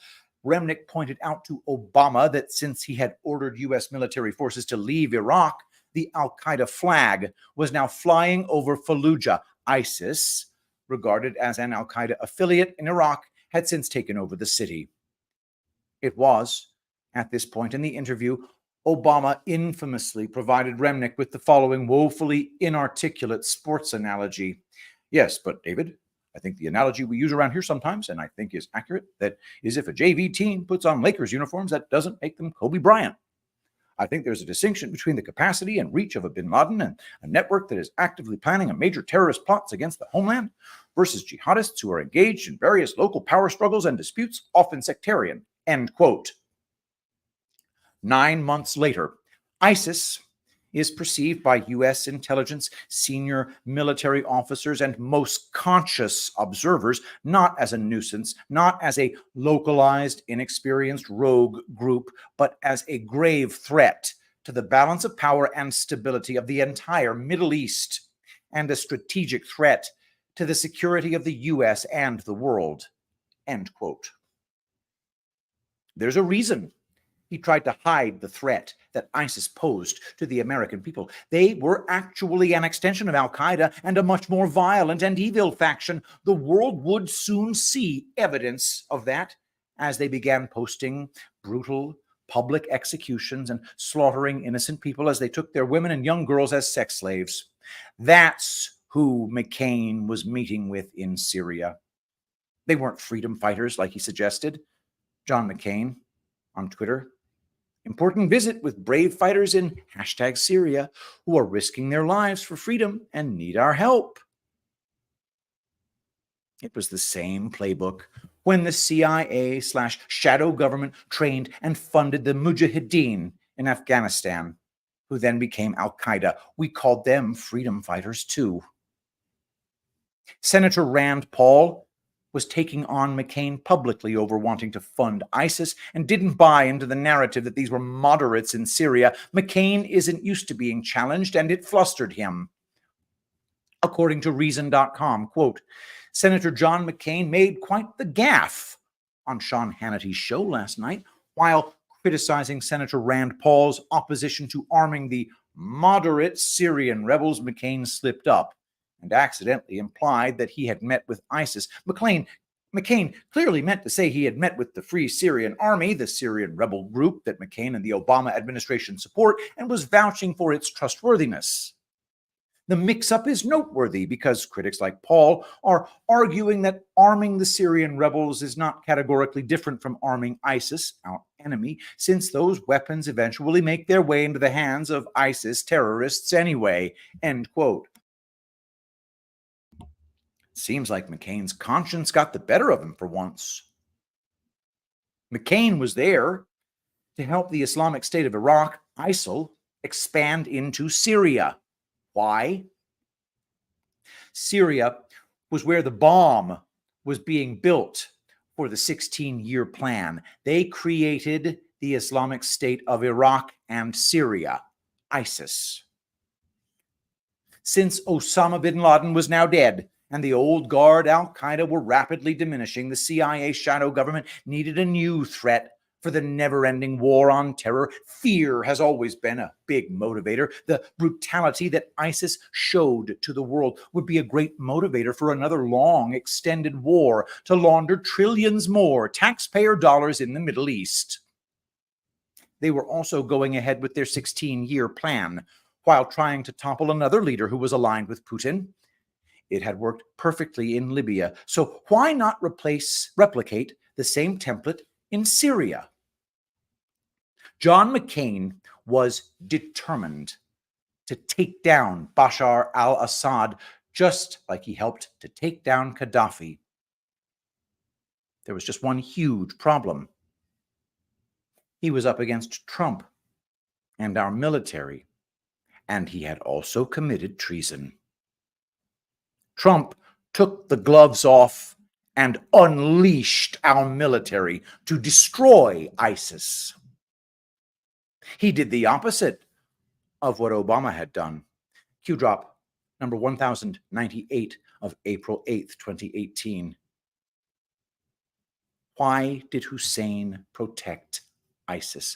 Remnick pointed out to Obama that since he had ordered U.S. military forces to leave Iraq, the al-Qaeda flag was now flying over Fallujah. ISIS, regarded as an al-Qaeda affiliate in Iraq, had since taken over the city. It was, at this point in the interview, Obama infamously provided Remnick with the following woefully inarticulate sports analogy. Yes, but David, I think the analogy we use around here sometimes, and I think is accurate, that is if a JV team puts on Lakers uniforms, that doesn't make them Kobe Bryant. I think there's a distinction between the capacity and reach of a bin Laden and a network that is actively planning a major terrorist plots against the homeland versus jihadists who are engaged in various local power struggles and disputes, often sectarian. End quote. 9 months later, ISIS is perceived by U.S. intelligence, senior military officers, and most conscious observers not as a nuisance, not as a localized, inexperienced rogue group, but as a grave threat to the balance of power and stability of the entire Middle East, and a strategic threat to the security of the U.S. and the world. End quote. There's a reason he tried to hide the threat that ISIS posed to the American people. They were actually an extension of al-Qaeda and a much more violent and evil faction. The world would soon see evidence of that as they began posting brutal public executions and slaughtering innocent people as they took their women and young girls as sex slaves. That's who McCain was meeting with in Syria. They weren't freedom fighters like he suggested. John McCain on Twitter. Important visit with brave fighters in #Syria who are risking their lives for freedom and need our help. It was the same playbook when the CIA/shadow government trained and funded the Mujahideen in Afghanistan, who then became al-Qaeda. We called them freedom fighters too. Senator Rand Paul was taking on McCain publicly over wanting to fund ISIS and didn't buy into the narrative that these were moderates in Syria. McCain isn't used to being challenged, and it flustered him. According to Reason.com, quote, Senator John McCain made quite the gaffe on Sean Hannity's show last night while criticizing Senator Rand Paul's opposition to arming the moderate Syrian rebels. McCain slipped up and accidentally implied that he had met with ISIS. McCain clearly meant to say he had met with the Free Syrian Army, the Syrian rebel group that McCain and the Obama administration support, and was vouching for its trustworthiness. The mix-up is noteworthy because critics like Paul are arguing that arming the Syrian rebels is not categorically different from arming ISIS, our enemy, since those weapons eventually make their way into the hands of ISIS terrorists anyway. End quote. Seems like McCain's conscience got the better of him for once. McCain was there to help the Islamic State of Iraq, ISIL, expand into Syria. Why? Syria was where the bomb was being built for the 16-year plan. They created the Islamic State of Iraq and Syria, ISIS. Since Osama bin Laden was now dead, and the old guard al-Qaeda were rapidly diminishing, the CIA shadow government needed a new threat for the never-ending war on terror. Fear has always been a big motivator. The brutality that ISIS showed to the world would be a great motivator for another long, extended war to launder trillions more taxpayer dollars in the Middle East. They were also going ahead with their 16-year plan while trying to topple another leader who was aligned with Putin. It had worked perfectly in Libya, so why not replicate the same template in Syria? John McCain was determined to take down Bashar al-Assad, just like he helped to take down Gaddafi. There was just one huge problem. He was up against Trump and our military, and he had also committed treason. Trump took the gloves off and unleashed our military to destroy ISIS. He did the opposite of what Obama had done. Q drop number 1098 of April 8th, 2018. Why did Hussein protect ISIS?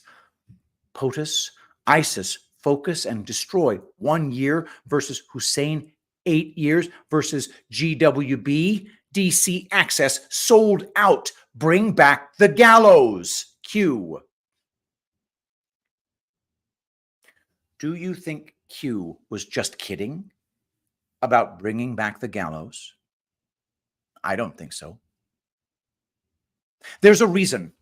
POTUS, ISIS, focus and destroy 1 year versus Hussein 8 years versus GWB, DC access sold out. Bring back the gallows. Q. Do you think Q was just kidding about bringing back the gallows? I don't think so. There's a reason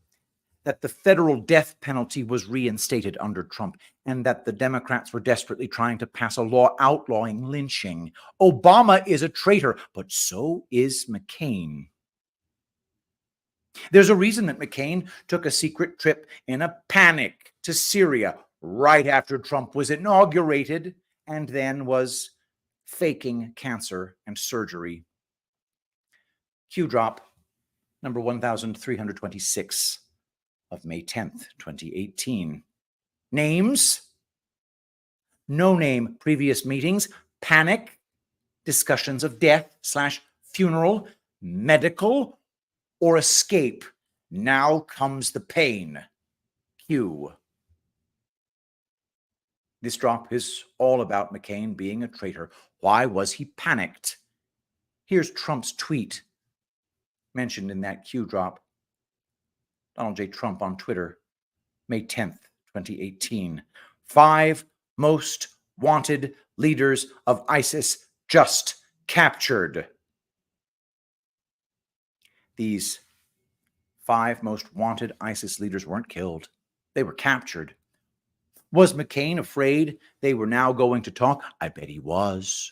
that the federal death penalty was reinstated under Trump and that the Democrats were desperately trying to pass a law outlawing lynching. Obama is a traitor, but so is McCain. There's a reason that McCain took a secret trip in a panic to Syria right after Trump was inaugurated and then was faking cancer and surgery. Q drop number 1326 of May 10th, 2018. Names, no name previous meetings, panic, discussions of death/funeral, medical, or escape. Now comes the pain. Q. This drop is all about McCain being a traitor. Why was he panicked? Here's Trump's tweet mentioned in that Q drop. Donald J. Trump on Twitter, May 10th, 2018. 5 most wanted leaders of ISIS just captured. These 5 most wanted ISIS leaders weren't killed. They were captured. Was McCain afraid they were now going to talk? I bet he was.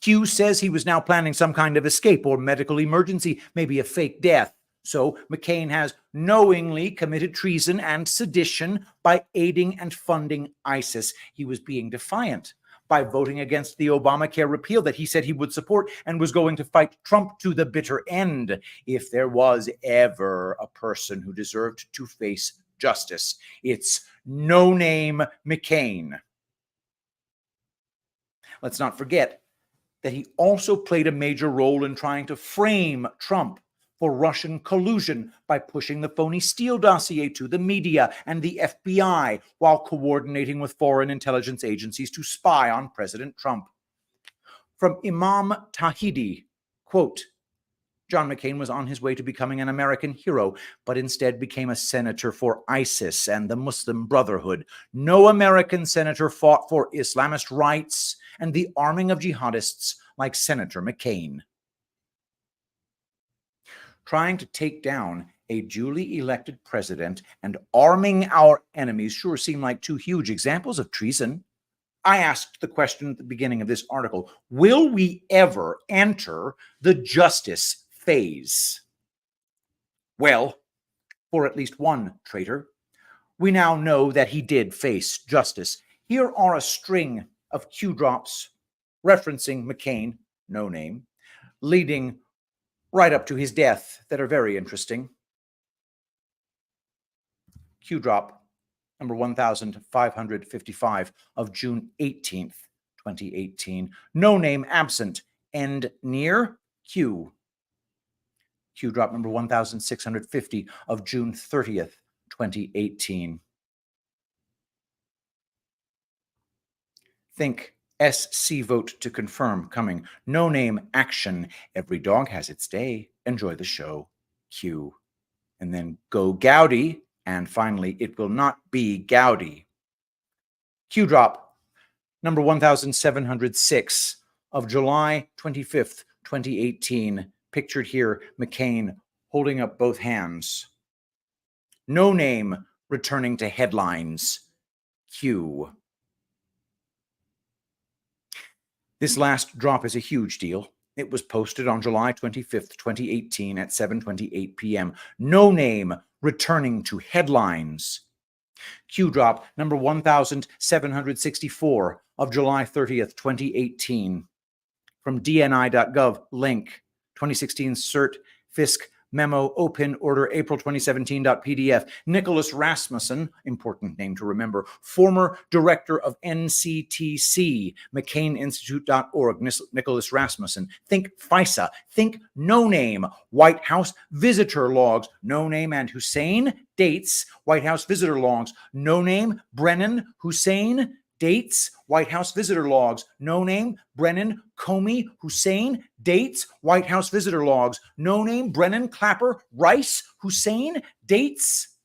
Q says he was now planning some kind of escape or medical emergency, maybe a fake death. So McCain has knowingly committed treason and sedition by aiding and funding ISIS. He was being defiant by voting against the Obamacare repeal that he said he would support and was going to fight Trump to the bitter end. If there was ever a person who deserved to face justice, it's no-name McCain. Let's not forget that he also played a major role in trying to frame Trump for Russian collusion by pushing the phony Steele dossier to the media and the FBI while coordinating with foreign intelligence agencies to spy on President Trump. From Imam Tahidi, quote, John McCain was on his way to becoming an American hero, but instead became a senator for ISIS and the Muslim Brotherhood. No American senator fought for Islamist rights and the arming of jihadists like Senator McCain. Trying to take down a duly elected president and arming our enemies sure seem like 2 huge examples of treason. I asked the question at the beginning of this article, will we ever enter the justice phase? Well, for at least one traitor, we now know that he did face justice. Here are a string of Q drops referencing McCain, no name, leading right up to his death that are very interesting. Q drop number 1555 of June 18th, 2018. No name absent. End near. Q. Q drop number 1650 of June 30th, 2018. Think SC vote to confirm coming. No name action. Every dog has its day. Enjoy the show. Q. And then go Gowdy. And finally, it will not be Gowdy. Q drop number 1706 of July 25th, 2018. Pictured here, McCain holding up both hands. No name returning to headlines. Q. This last drop is a huge deal. It was posted on July 25th, 2018 at 7:28 p.m. No name returning to headlines. Q drop number 1764 of July 30th, 2018. From dni.gov, link, 2016 CERT FISC memo, OPIN order, April 2017.pdf. Nicholas Rasmussen, important name to remember, former director of NCTC, McCainInstitute.org. Nicholas Rasmussen. Think FISA. Think No Name. White House visitor logs. No Name and Hussein. Dates. White House visitor logs. No Name. Brennan. Hussein. Dates, White House visitor logs. No Name, Brennan, Comey, Hussein. Dates, White House visitor logs. No Name, Brennan, Clapper, Rice, Hussein. Dates.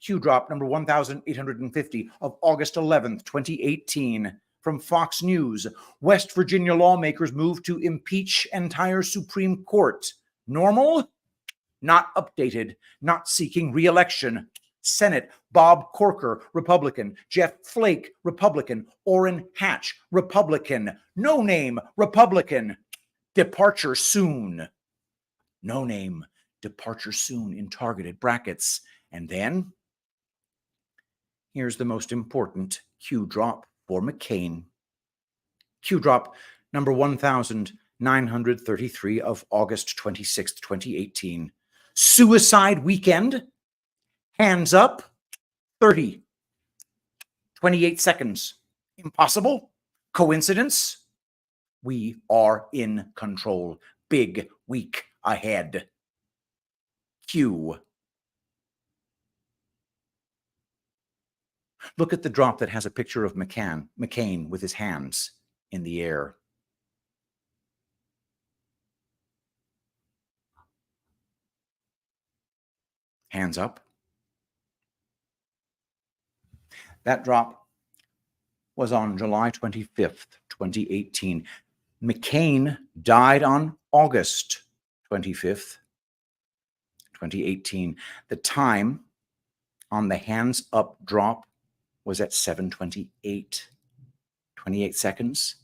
Q drop number 1850 of August 11th, 2018. From Fox News. West Virginia lawmakers move to impeach entire Supreme Court. Normal? Not updated. Not seeking re-election. Senate, Bob Corker, Republican. Jeff Flake, Republican. Orrin Hatch, Republican. No Name, Republican. Departure soon. No Name, departure soon in targeted brackets. And then, here's the most important Q drop for McCain. Q drop number 1933 of August 26th, 2018. Suicide weekend. Hands up, 30, 28 seconds. Impossible? Coincidence? We are in control. Big week ahead. Q. Look at the drop that has a picture of McCain with his hands in the air. Hands up. That drop was on July 25th, 2018. McCain died on August 25th, 2018. The time on the hands up drop was at 7:28, 28 seconds.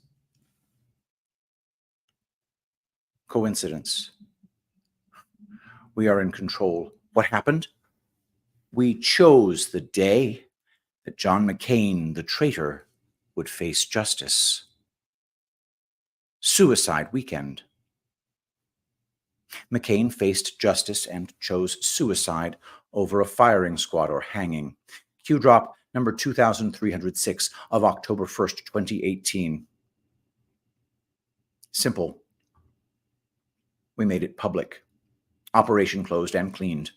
Coincidence. We are in control. What happened? We chose the day that John McCain, the traitor, would face justice. Suicide weekend. McCain faced justice and chose suicide over a firing squad or hanging. Q drop number 2306 of October 1st, 2018. Simple. We made it public. Operation closed and cleaned.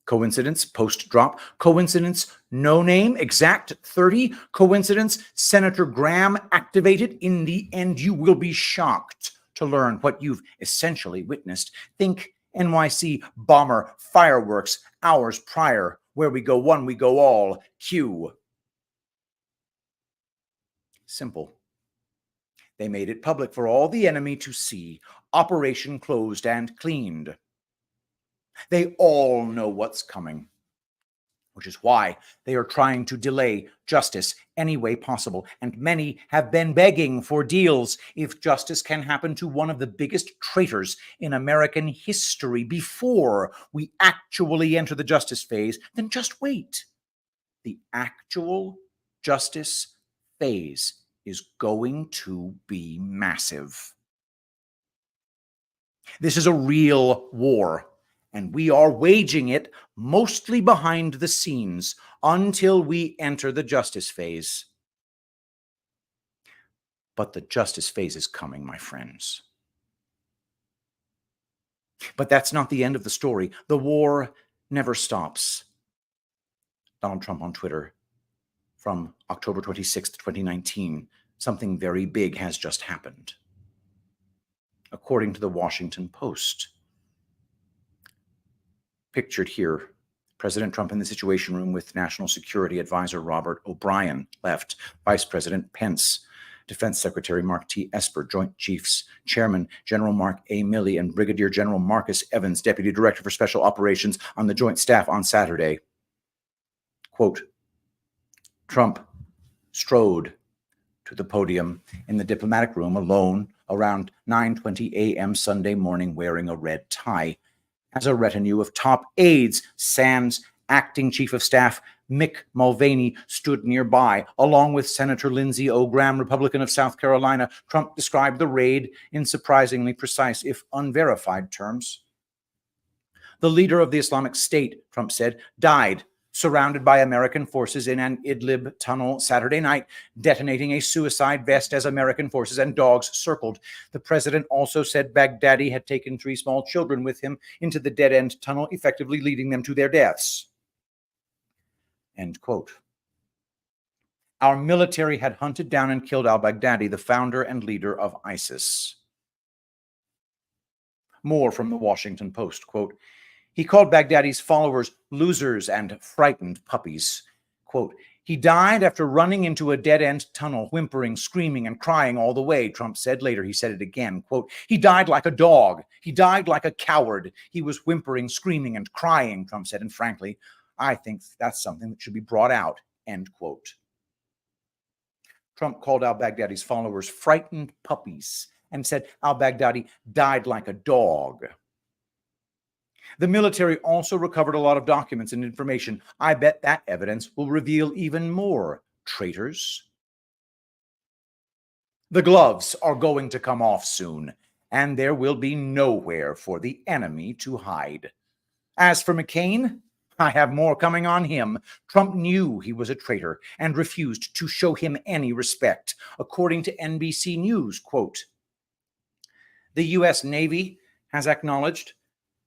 Coincidence, post drop. Coincidence, no name, exact 30. Coincidence, Senator Graham activated. In the end, you will be shocked to learn what you've essentially witnessed. Think NYC bomber fireworks hours prior. Where we go one, we go all. Q. Simple. They made it public for all the enemy to see. Operation closed and cleaned. They all know what's coming, which is why they are trying to delay justice any way possible. And many have been begging for deals. If justice can happen to one of the biggest traitors in American history before we actually enter the justice phase, then just wait. The actual justice phase is going to be massive. This is a real war. And we are waging it mostly behind the scenes until we enter the justice phase. But the justice phase is coming, my friends. But that's not the end of the story. The war never stops. Donald Trump on Twitter from October 26th, 2019. Something very big has just happened. According to the Washington Post. Pictured here, President Trump in the Situation Room with National Security Advisor Robert O'Brien, left, Vice President Pence, Defense Secretary Mark T. Esper, Joint Chiefs Chairman General Mark A. Milley, and Brigadier General Marcus Evans, Deputy Director for Special Operations on the Joint Staff on Saturday. Quote, Trump strode to the podium in the diplomatic room alone around 9:20 a.m. Sunday morning wearing a red tie. As a retinue of top aides, sans acting chief of staff Mick Mulvaney stood nearby, along with Senator Lindsey Graham, Republican of South Carolina. Trump described the raid in surprisingly precise, if unverified, terms. The leader of the Islamic State, Trump said, died surrounded by American forces in an Idlib tunnel Saturday night, detonating a suicide vest as American forces and dogs circled. The president also said Baghdadi had taken 3 small children with him into the dead-end tunnel, effectively leading them to their deaths. End quote. Our military had hunted down and killed al-Baghdadi, the founder and leader of ISIS. More from the Washington Post, quote, he called Baghdadi's followers losers and frightened puppies. Quote, he died after running into a dead-end tunnel, whimpering, screaming, and crying all the way, Trump said. Later, he said it again. Quote, he died like a dog. He died like a coward. He was whimpering, screaming, and crying, Trump said. And frankly, I think that's something that should be brought out, end quote. Trump called al-Baghdadi's followers frightened puppies and said al-Baghdadi died like a dog. The military also recovered a lot of documents and information. I bet that evidence will reveal even more traitors. The gloves are going to come off soon, and there will be nowhere for the enemy to hide. As for McCain, I have more coming on him. Trump knew he was a traitor and refused to show him any respect. According to NBC News, quote, the U.S. Navy has acknowledged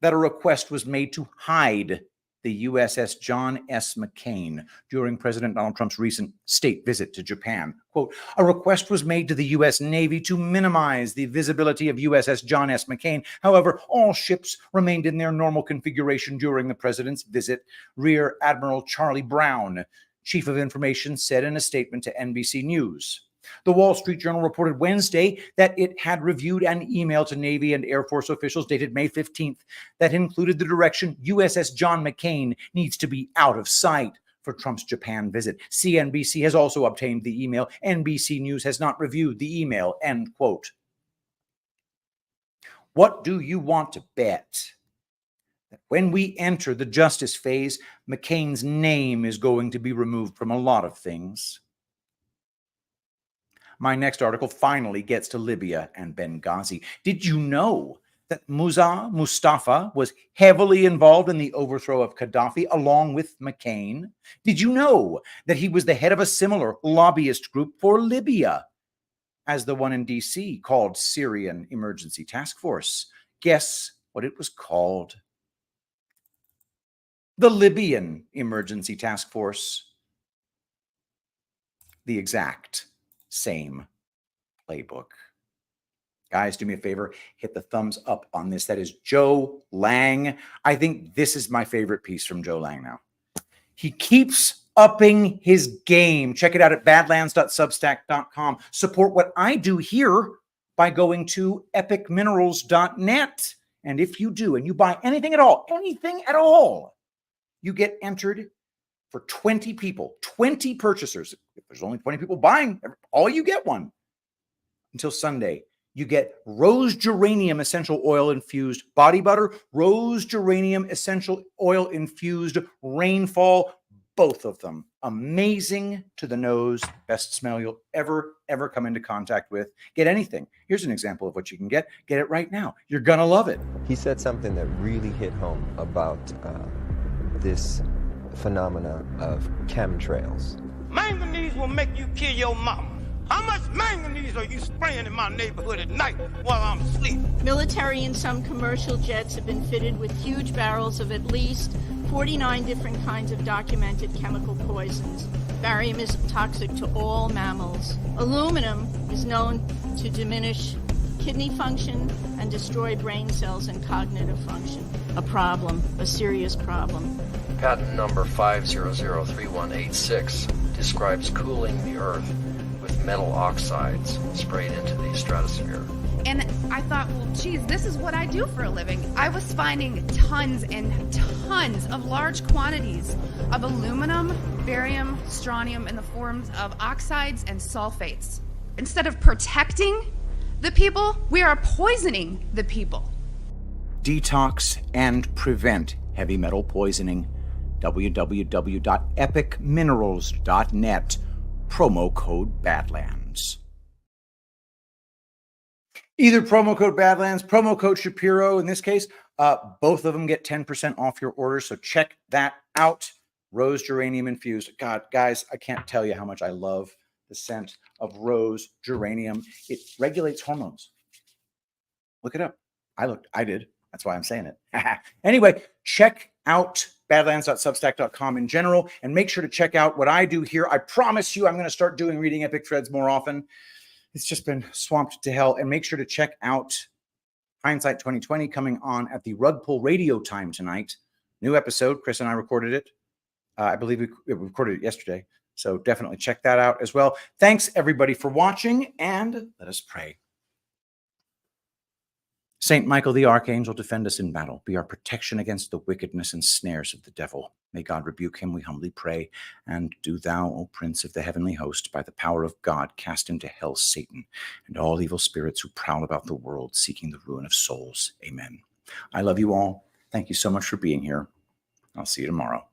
that a request was made to hide the USS John S. McCain during President Donald Trump's recent state visit to Japan. Quote, a request was made to the U.S. Navy to minimize the visibility of USS John S. McCain. However, all ships remained in their normal configuration during the president's visit. Rear Admiral Charlie Brown, chief of information, said in a statement to NBC News. The Wall Street Journal reported Wednesday that it had reviewed an email to Navy and Air Force officials dated May 15th that included the direction USS John McCain needs to be out of sight for Trump's Japan visit. CNBC has also obtained the email. NBC News has not reviewed the email, end quote. What do you want to bet? That when we enter the justice phase, McCain's name is going to be removed from a lot of things. My next article finally gets to Libya and Benghazi. Did you know that Mustafa was heavily involved in the overthrow of Gaddafi along with McCain? Did you know that he was the head of a similar lobbyist group for Libya as the one in D.C. called Syrian Emergency Task Force? Guess what it was called? The Libyan Emergency Task Force. The exact same playbook. Guys, do me a favor, hit the thumbs up on this. That is Joe Lange. I think this is my favorite piece from Joe Lange now. He keeps upping his game. Check it out at badlands.substack.com. Support what I do here by going to epicminerals.net. And if you do, and you buy anything at all, you get entered for 20 people, 20 purchasers. If there's only 20 people buying, all you get one. Until Sunday, you get rose geranium essential oil infused body butter, rose geranium essential oil infused rainfall, both of them amazing to the nose, best smell you'll ever come into contact with. Get anything. Here's an example of what you can get. Get it right now. You're gonna love it. He said something that really hit home about this phenomena of chemtrails. Manganese will make you kill your mama. How much manganese are you spraying in my neighborhood at night while I'm asleep? Military and some commercial jets have been fitted with huge barrels of at least 49 different kinds of documented chemical poisons. Barium is toxic to all mammals. Aluminum is known to diminish kidney function and destroy brain cells and cognitive function. A problem, a serious problem. Patent number 5003186 describes cooling the Earth with metal oxides sprayed into the stratosphere. And I thought, well, geez, this is what I do for a living. I was finding tons and tons of large quantities of aluminum, barium, strontium in the forms of oxides and sulfates. Instead of protecting the people, we are poisoning the people. Detox and prevent heavy metal poisoning. www.epicminerals.net, promo code Badlands. Either promo code Badlands, promo code Shapiro. In this case, both of them get 10% off your order. So check that out. Rose geranium infused. God, guys, I can't tell you how much I love the scent of rose geranium. It regulates hormones. Look it up. I did. That's why I'm saying it. Anyway, check out badlands.substack.com in general, and make sure to check out what I do here. I promise you I'm going to start doing reading epic threads more often. It's just been swamped to hell. And make sure to check out Hindsight 2020 coming on at the Rug Pull Radio time tonight. New episode. Chris and I recorded it. I believe we recorded it yesterday. So definitely check that out as well. Thanks, everybody, for watching, and let us pray. Saint Michael the Archangel, defend us in battle. Be our protection against the wickedness and snares of the devil. May God rebuke him, we humbly pray. And do thou, O Prince of the heavenly host, by the power of God, cast into hell Satan and all evil spirits who prowl about the world, seeking the ruin of souls. Amen. I love you all. Thank you so much for being here. I'll see you tomorrow.